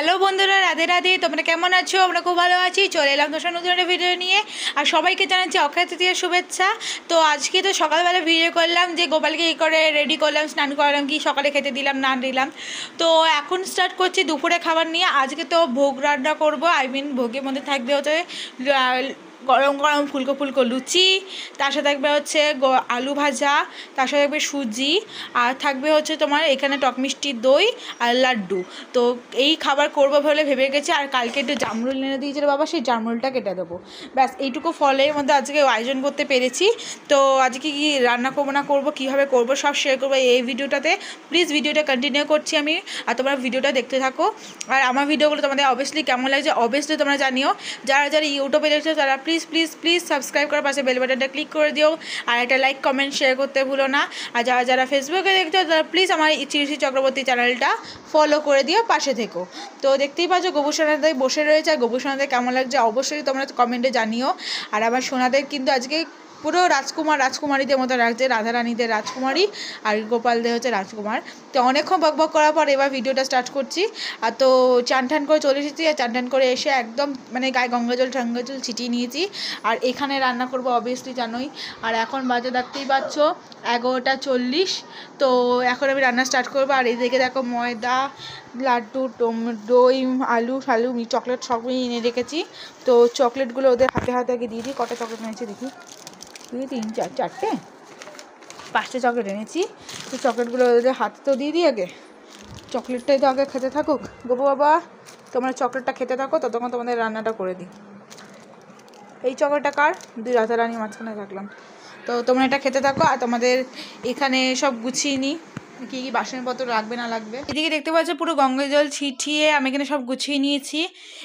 Hello বন্ধুরা, রাধে রাধে। তোমরা কেমন আছো? আমরা খুব ভালো আছি। চলে এলাম তো নতুন একটা ভিডিও নিয়ে। আর সবাইকে জানাচ্ছি অক্ষয় তৃতীয়ার শুভেচ্ছা। তো আজকে তো সকালবেলা ভিডিও করলাম যে গোপালকে এই করে রেডি করলাম, স্নান করালাম, কি সকালে খেতে দিলাম না দিলাম। তো এখন স্টার্ট করছি দুপুরে খাবার নিয়ে। আজকে তো ভোগ রান্না করবো, ভোগের মধ্যে থাকবে হচ্ছে গরম গরম ফুলকো ফুলকো লুচি, তার সাথে থাকবে হচ্ছে আলু ভাজা, তার সাথে থাকবে সুজি, আর থাকবে হচ্ছে তোমার এখানে টক মিষ্টি দই আর লাড্ডু। তো এই খাবার করবো বলে ভেবে গেছি। আর কালকে একটু জামরুল এনে দিয়েছিল বাবা, সেই জামরুলটা কেটে দেবো। ব্যাস এইটুকু ফলের মধ্যে আজকে আয়োজন করতে পেরেছি। তো আজকে কি রান্না করবো না করবো, কীভাবে করবো সব শেয়ার করবো এই ভিডিওটাতে। প্লিজ ভিডিওটা কন্টিনিউ করছি আমি, আর তোমরা ভিডিওটা দেখতে থাকো। আর আমার ভিডিওগুলো তোমাদের অবভিয়াসলি কেমন লাগছে অবভিয়াসলি তোমরা জানিও। যারা যারা ইউটিউবে দেখছো তারা প্লিজ প্লিজ প্লিজ সাবস্ক্রাইব করার পাশে বেল বাটনটা ক্লিক করে দিও। আর একটা লাইক কমেন্ট শেয়ার করতে ভুলো না। আর যারা যারা ফেসবুকে দেখছো তারা প্লিজ আমার চিরসি চক্রবর্তী চ্যানেলটা ফলো করে দিও, পাশে থেকো। তো দেখতেই পাচ্ছ গোবু সোনাদের বসে রয়েছে। আর গোবু সোনাদের কেমন লাগছে অবশ্যই তোমরা কমেন্টে জানিও। আর আমার সোনাদের কিন্তু আজকে পুরো রাজকুমারীদের মতো লাগছে, রাধারানীদের রাজকুমারী, আর গোপালদের হচ্ছে রাজকুমার। তো অনেকক্ষণ বকবক করার পর এবার ভিডিওটা স্টার্ট করছি। আর তো চান টান করে চলে এসেছি। আর চান টান করে এসে একদম মানে গায়ে গঙ্গাজল ঠঙ্গাজল ছিটিয়ে নিয়েছি। আর এখানে রান্না করবো অবভিয়াসলি জানোই। আর এখন বাজে দেখতেই পাচ্ছ 11:40। তো এখন আমি রান্না স্টার্ট করবো। আর এইদিকে দেখো ময়দা, লাড্ডু, দই, আলু ফালু চকলেট সবই এনে রেখেছি। তো চকলেটগুলো ওদের হাতে হাতে আগে দিয়ে দিই। কটা চকলেট এনেছি দেখি, 2 3 4 4টে 5টে চকলেট এনেছি। তো চকলেটগুলো ওদের হাতে তো দিয়ে দিই আগে। চকলেটটাই তো আগে খেতে থাকুক। গোপু বাবা তোমরা চকলেটটা খেতে থাকো, ততক্ষণ তোমাদের রান্নাটা করে দিই। এই চকলেটটা কার? 2 রাধারানী মাঝখানে রাখলাম। তো তোমরা এটা খেতে থাকো। আর তোমাদের এখানে সব গুছিয়ে নিই, কী কী বাসনপত্র লাগবে না লাগবে। এদিকে দেখতে পাচ্ছ পুরো গঙ্গা জল ছিটিয়ে আমি এখানে সব গুছিয়ে নিয়েছি।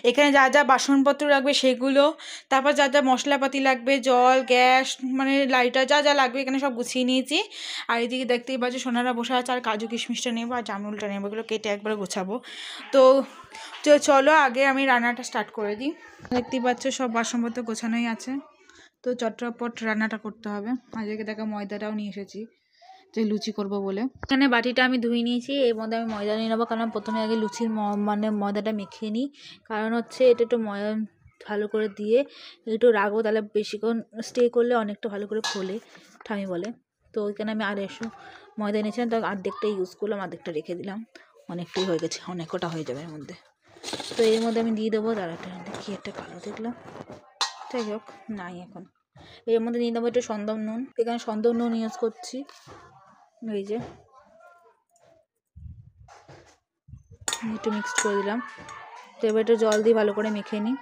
এখানে যা যা বাসনপত্র লাগবে সেগুলো, তারপর যা যা মশলাপাতি লাগবে, জল, গ্যাস, মানে লাইটার যা যা লাগবে এখানে সব গুছিয়ে নিয়েছি। আর এদিকে দেখতেই পাচ্ছ সোনারা বসে আছে। আর কাজু কিশমিশটা নেবো আর জামরুলটা নেবো, এগুলো কেটে একবার গোছাবো। তো চলো আগে আমি রান্নাটা স্টার্ট করে দিই। দেখতেই পাচ্ছ সব বাসনপত্র গোছানোই আছে। তো চটপট রান্নাটা করতে হবে। আজকে দেখো ময়দাটাও নিয়ে এসেছি যে লুচি করব বলে। এখানে বাটিটা আমি ধুয়ে নিয়েছি, এর মধ্যে আমি ময়দা নিয়ে নেবো। কারণ প্রথমে আগে লুচির মানে ময়দাটা মেখে নিই। কারণ হচ্ছে এটা একটু ময়দা ভালো করে দিয়ে একটু রাখবো, তাহলে বেশিক্ষণ স্টে করলে অনেকটা ভালো করে ফোলে ঠামি বলে। তো ওইখানে আমি 150 ময়দা নিয়েছিলাম, তো অর্ধেকটা ইউজ করলাম, অর্ধেকটা রেখে দিলাম। অনেকটাই হয়ে গেছে, অনেক কটা হয়ে যাবে এর মধ্যে। তো এর মধ্যে আমি দিয়ে দেবো দাঁড়াটা, কি একটা কালো দেখলাম, যাই হোক নাই এখন। এর মধ্যে নিয়ে দেবো একটু সন্দব নুন। এখানে সন্দব নুন ইউজ করছি, এই যে একটু মিক্সড করে দিলাম। তো এবার একটু জল দিয়ে ভালো করে মেখে নিই।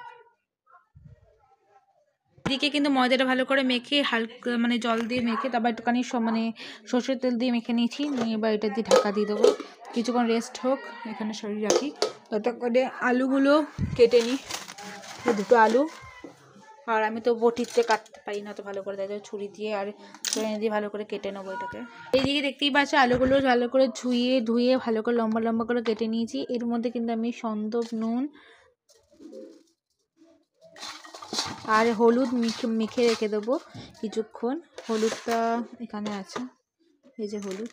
এদিকে কিন্তু ময়দাটা ভালো করে মেখে হালকা মানে জল দিয়ে মেখে তারপর একটুখানি মানে সর্ষের তেল দিয়ে মেখে নিয়েছি। নিয়ে এবার এটা দিয়ে ঢাকা দিয়ে দেবো, কিছুক্ষণ রেস্ট হোক, এখানে সরিয়ে রাখি। ততক্ষণ করে আলুগুলো কেটে নিই, 2টো আলু। আর আমি তো বটিতে কাটতে পারি না তো ভালো করে, তাই ছুরি দিয়ে আর ছুরি দিয়ে ভালো করে কেটে নেবো এটাকে। এইদিকে দেখতেই পাচ্ছ আলুগুলো ভালো করে ধুয়ে ভালো করে লম্বা লম্বা করে কেটে নিয়েছি। এর মধ্যে কিন্তু আমি সন্দব নুন আর হলুদ মেখে রেখে দেবো কিছুক্ষণ। হলুদটা এখানে আছে, এই যে হলুদ।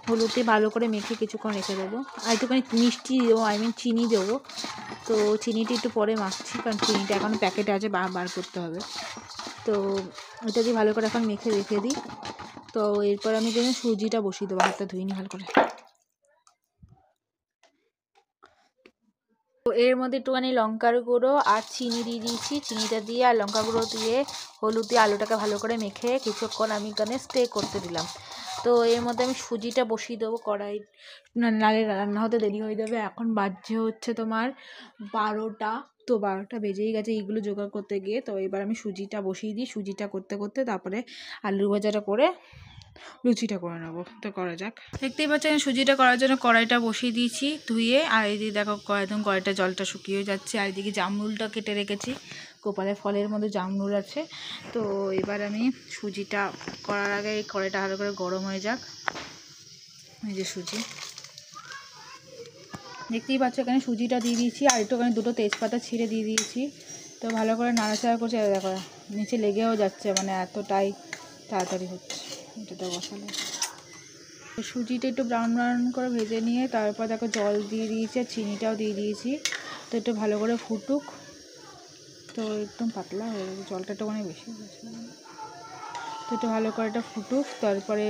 হলুদটি ভালো করে মেখে কিছুক্ষণ রেখে দেবো। আর একটুখানি মিষ্টি দেবো, চিনি দেবো। তো চিনিটি একটু পরে মাখছি, কারণ চিনিটা এখন প্যাকেটে আছে, বার করতে হবে। তো এটা দিয়ে ভালো করে এখন মেখে রেখে দিই। তো এরপর আমি যেন সুজিটা বসিয়ে দেবো, হাতটা ধুয়ে নিই ভালো করে। তো এর মধ্যে একটুখানি লঙ্কার গুঁড়ো আর চিনি দিয়ে দিয়েছি। চিনিটা দিয়ে আর লঙ্কা গুঁড়ো দিয়ে হলুদ দিয়ে আলুটাকে ভালো করে মেখে কিছুক্ষণ আমি এখানে স্টে করতে দিলাম। তো এর মধ্যে আমি সুজিটা বসিয়ে দেবো কড়াই, নালে রান্না হতে দেরি হয়ে যাবে। এখন বাজছে হচ্ছে তোমার 12টা। তো 12টা বেজেই গেছে এইগুলো জোগাড় করতে গিয়ে। তো এবার আমি সুজিটা বসিয়ে দিই, সুজিটা করতে করতে তারপরে আলু ভাজাটা করে লুচিটা করে নেবো। তো করা যাক। দেখতেই পাচ্ছেন সুজিটা করার জন্য কড়াইটা বসিয়ে দিয়েছি ধুয়ে। আর এদিকে দেখো একদম কড়াইটা জলটা শুকিয়ে যাচ্ছে। আর এদিকে জামরুলটা কেটে রেখেছি, গোপালের ফলের মধ্যে জামরুল আছে। তো এবার আমি সুজিটা করার আগে এই কড়াইটা ভালো করে গরম হয়ে যাক। এই যে সুজি দেখতেই পাচ্ছ, এখানে সুজিটা দিয়ে দিয়েছি। আর একটুখানি 2টো তেজপাতা ছিঁড়ে দিয়ে দিয়েছি। তো ভালো করে নাড়াচাড়া করছে, দেখো নিচে লেগেও যাচ্ছে, মানে এতটাই তাড়াতাড়ি হচ্ছে। এটাতে বসালে সুজিটা একটু ব্রাউন ব্রাউন করে ভেজে নিয়ে তারপর দেখো জল দিয়ে দিয়েছি আর চিনিটাও দিয়ে দিয়েছি। তো একটু ভালো করে ফুটুক। তো একদম পাতলা হয়ে গেছে, জলটা একটু মানে বেশি গেছে। তো একটু ভালো করে এটা ফুটুক, তারপরে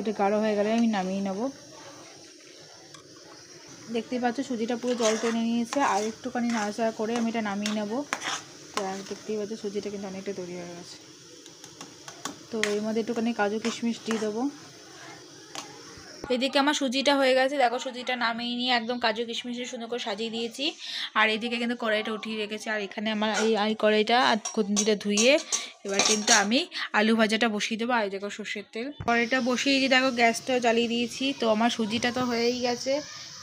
এটা গাঢ় হয়ে গেলে আমি নামিয়ে নেব। দেখতেই পাচ্ছ সুজিটা পুরো জল টেনে নিয়েছে, আর একটুখানি নাড়াচাড়া করে আমি এটা নামিয়ে নেব। তো দেখতেই পাচ্ছ সুজিটা কিন্তু অনেকটা তৈরি হয়ে গেছে। তো এর মধ্যে একটুখানি কাজু কিশমিশ দিয়ে দেবো। এদিকে আমার সুজিটা হয়ে গেছে, দেখো সুজিটা নামিয়ে নিয়ে একদম কাজু কিশমিশে সুন্দর করে সাজিয়ে দিয়েছি। আর এদিকে কিন্তু কড়াইটা উঠিয়ে রেখেছি, আর এখানে আমার এই কড়াইটা আর খুন্তিটা ধুয়ে এবার কিন্তু আমি আলু ভাজাটা বসিয়ে দেবো। আর দেখো সর্ষের তেল কড়াইটা বসিয়ে দিয়ে দেখো গ্যাসটাও জ্বালিয়ে দিয়েছি। তো আমার সুজিটা তো হয়েই গেছে,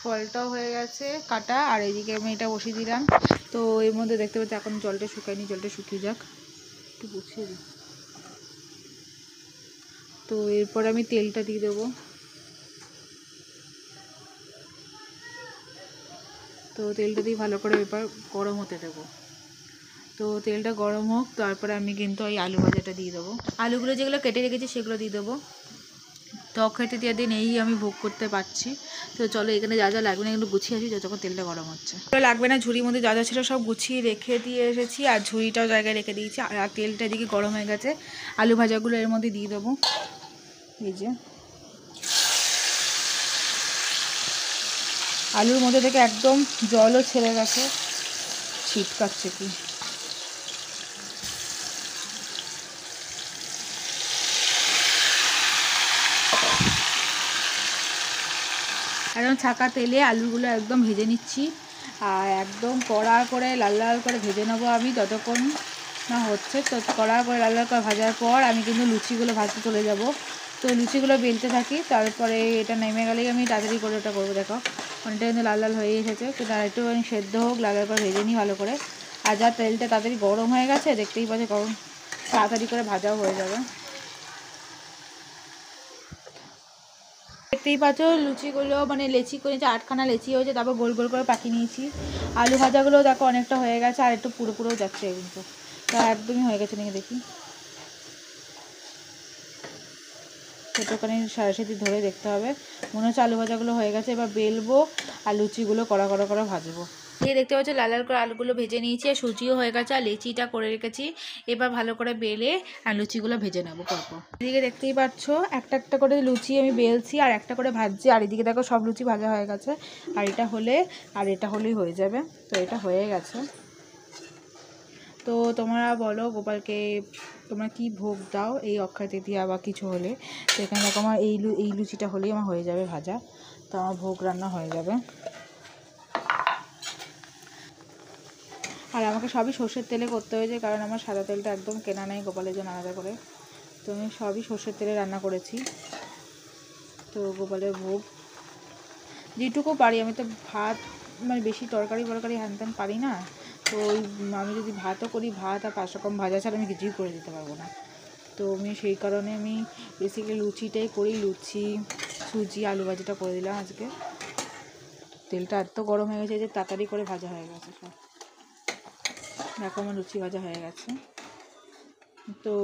ফলটাও হয়ে গেছে কাটা, আর এদিকে আমি এটা বসিয়ে দিলাম। তো এর মধ্যে দেখতে পাচ্ছি এখন জলটা শুকায়নি, জলটা শুকিয়ে যাক, একটু গুছিয়ে দিই। তো এরপর আমি তেলটা দিয়ে দেবো। তো তেলটা দিয়ে ভালো করে এবার গরম হতে দেবো। তো তেলটা গরম হোক, তারপরে আমি কিন্তু ওই আলু ভাজাটা দিয়ে দেবো। আলুগুলো যেগুলো কেটে রেখেছি সেগুলো দিয়ে দেবো। তো অক্ষয় তৃতীয়ার দিন এই আমি ভোগ করতে পারছি। তো চলো এখানে যা যা লাগবে না এগুলো গুছিয়ে আসি যতক্ষণ তেলটা গরম হচ্ছে। লাগবে না, ঝুড়ির মধ্যে যা যা ছিল সব গুছিয়ে রেখে দিয়ে এসেছি, আর ঝুড়িটাও জায়গায় রেখে দিয়েছি। আর তেলটা এদিকে গরম হয়ে গেছে, আলু ভাজাগুলো এর মধ্যে দিয়ে দেবো। এই যে আলুর মধ্যে থেকে একদম জলও ছেড়ে গেছে, ছিটকাচ্ছে কি। একদম ছাকা তেলে আলুগুলো একদম ভেজে নিচ্ছি, আর একদম কড়া করে লাল লাল করে ভেজে নেবো আমি যতক্ষণ না হচ্ছে। তো কড়া করে লাল লাল করে ভাজার পর আমি কিন্তু লুচিগুলো ভাজতে চলে যাব। তো লুচিগুলো বেলতে থাকি, তারপরে এটা নেমে গেলেই আমি তাড়াতাড়ি করে ওটা করবো। দেখো অনেকটা কিন্তু লাল লাল হয়ে এসেছে, তো তার একটু সেদ্ধ হোক, লাল লাল করে ভেজে নিই ভালো করে। আর যা তেলটা তাড়াতাড়ি গরম হয়ে গেছে, দেখতেই পাচ্ছি গরম, তাড়াতাড়ি করে ভাজাও হয়ে যাবে। দেখতেই পাচ্ছ লুচিগুলো মানে লেচি করেছি, 8খানা লেচি হয়েছে, তারপর গোল গোল করে পাকিয়ে নিয়েছি। আলু ভাজাগুলো দেখো অনেকটা হয়ে গেছে, আর একটু পুরো পুরো যাচ্ছে কিন্তু, তো একদমই হয়ে গেছে নাকি দেখি। ছোটোখানি সাথে ধরে দেখতে হবে, মনে হচ্ছে আলু ভাজাগুলো হয়ে গেছে। এবার বেলবো আর লুচিগুলো কড়া কড়া করে ভাজবো। এই দেখতে পাচ্ছ লাল লাল করে আলুগুলো ভেজে নিয়েছি, আর সুজিও হয়ে গেছে, আর লেচিটা করে রেখেছি। এবার ভালো করে বেলে আর লুচিগুলো ভেজে নেবো পরপর। এদিকে দেখতেই পাচ্ছ একটা একটা করে লুচি আমি বেলছি আর একটা করে ভাজছি, আর এদিকে দেখো সব লুচি ভাজা হয়ে গেছে। আর এটা হলেই হয়ে যাবে। তো এটা হয়ে গেছে। তো তোমরা বলো গোপালকে তোমরা কি ভোগ দাও এই অক্ষয় তৃতীয়া বা কিছু হলে। তো এখানে দেখো আমার এই লুচিটা হলেই আমার হয়ে যাবে ভাজা, তো আমার ভোগ রান্না হয়ে যাবে। আর আমাকে সবই সর্ষের তেলে করতে হয়েছে, কারণ আমার সাদা তেলটা একদম কেনা নেই গোপালের জন্য আলাদা করে। তো আমি সবই সর্ষের তেলে রান্না করেছি। তো গোপালের ভোগ যেটুকু পারি, আমি তো ভাত মানে বেশি তরকারি হ্যান ত্যান পারি না। তো আমি যদি ভাতও করি, ভাত আর 5 রকম ভাজা ছাড়া আমি কিছুই করে দিতে পারবো না। তো আমি সেই কারণে আমি বেসিক্যালি লুচিটাই করি, লুচি সুজি আলু ভাজাটা করে দিলাম আজকে। তেলটা এত গরম হয়ে গেছে যে তাড়াতাড়ি করে ভাজা হয়ে গেছে সব। দেখো আমার লুচি ভাজা হয়ে গেছে। তো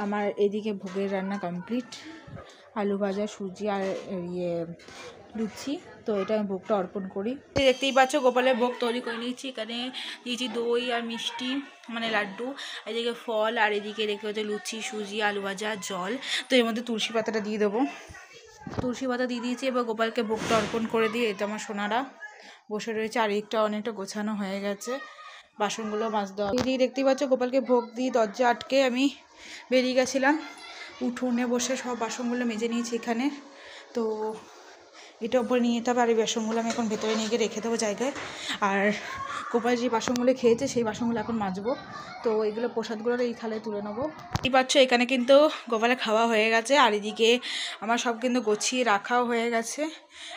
আমার এদিকে ভোগের রান্না কমপ্লিট, আলু ভাজা সুজি আর লুচি। তো এটা আমি ভোগটা অর্পণ করি। দেখতেই পাচ্ছ গোপালের ভোগ তৈরি করে নিয়েছি। এখানে দিয়েছি দই আর মিষ্টি মানে লাড্ডু, এদিকে ফল, আর এদিকে দেখতে পাচ্ছ লুচি সুজি আলু ভাজা জল। তো এর মধ্যে তুলসী পাতাটা দিয়ে দেবো, তুলসী পাতা দিয়ে দিয়েছি। এবার গোপালকে ভোগটা অর্পণ করে দিয়ে এটা আমার সোনারা বসে রয়েছে, আর একটা অনেকটা গোছানো হয়ে গেছে, বাসনগুলো মাছ দেওয়া। এদিকে দেখতেই পাচ্ছ গোপালকে ভোগ দিয়ে দরজা আটকে আমি বেরিয়ে গেছিলাম। উঠোনে বসে সব বাসনগুলো মেজে নিয়েছি এখানে। তো এটা উপরে নিয়ে যেতে হবে, আর এই বাসনগুলো আমি এখন ভেতরে নিয়ে গিয়ে রেখে দেবো জায়গায়। আর গোপাল যে বাসনগুলো খেয়েছে সেই বাসনগুলো এখন মাজবো। তো এইগুলো প্রসাদগুলো এই থালায় তুলে নেবো। এই পাচ্ছ এখানে কিন্তু গোপালে খাওয়া হয়ে গেছে, আর এদিকে আমার সব কিন্তু গুছিয়ে রাখাও হয়ে গেছে।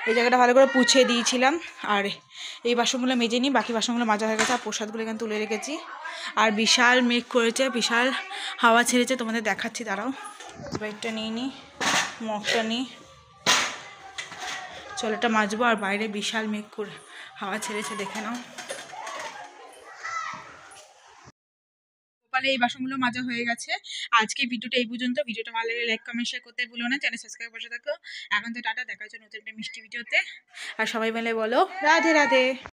এই জায়গাটা ভালো করে পুছিয়ে দিয়েছিলাম, আর এই বাসনগুলো মেজে নিই, বাকি বাসনগুলো মাজা হয়ে গেছে। আর প্রসাদগুলো এখানে তুলে রেখেছি। আর বিশাল মেঘ করেছে, বিশাল হাওয়া ছেড়েছে, তোমাদের দেখাচ্ছি দাঁড়াও। বাইকটা নিয়ে নিই, মগটা নিই, চলো এটা মাজবো। আর বাইরে বিশাল মেঘ করে হাওয়া ছেড়েছে, দেখে নাও। সকালে এই বাসনগুলো মাজা হয়ে গেছে। আজকে ভিডিওটা এই পর্যন্ত। ভিডিওটা ভালো লাগলে লাইক কমেন্ট শেয়ার করতে ভুলো না, চ্যানেল সাবস্ক্রাইব বসে থাকো। এখন তো টাটা, দেখা হচ্ছে নতুন একটা মিষ্টি ভিডিওতে। আর সবাই মিলে বলো রাধে রাধে।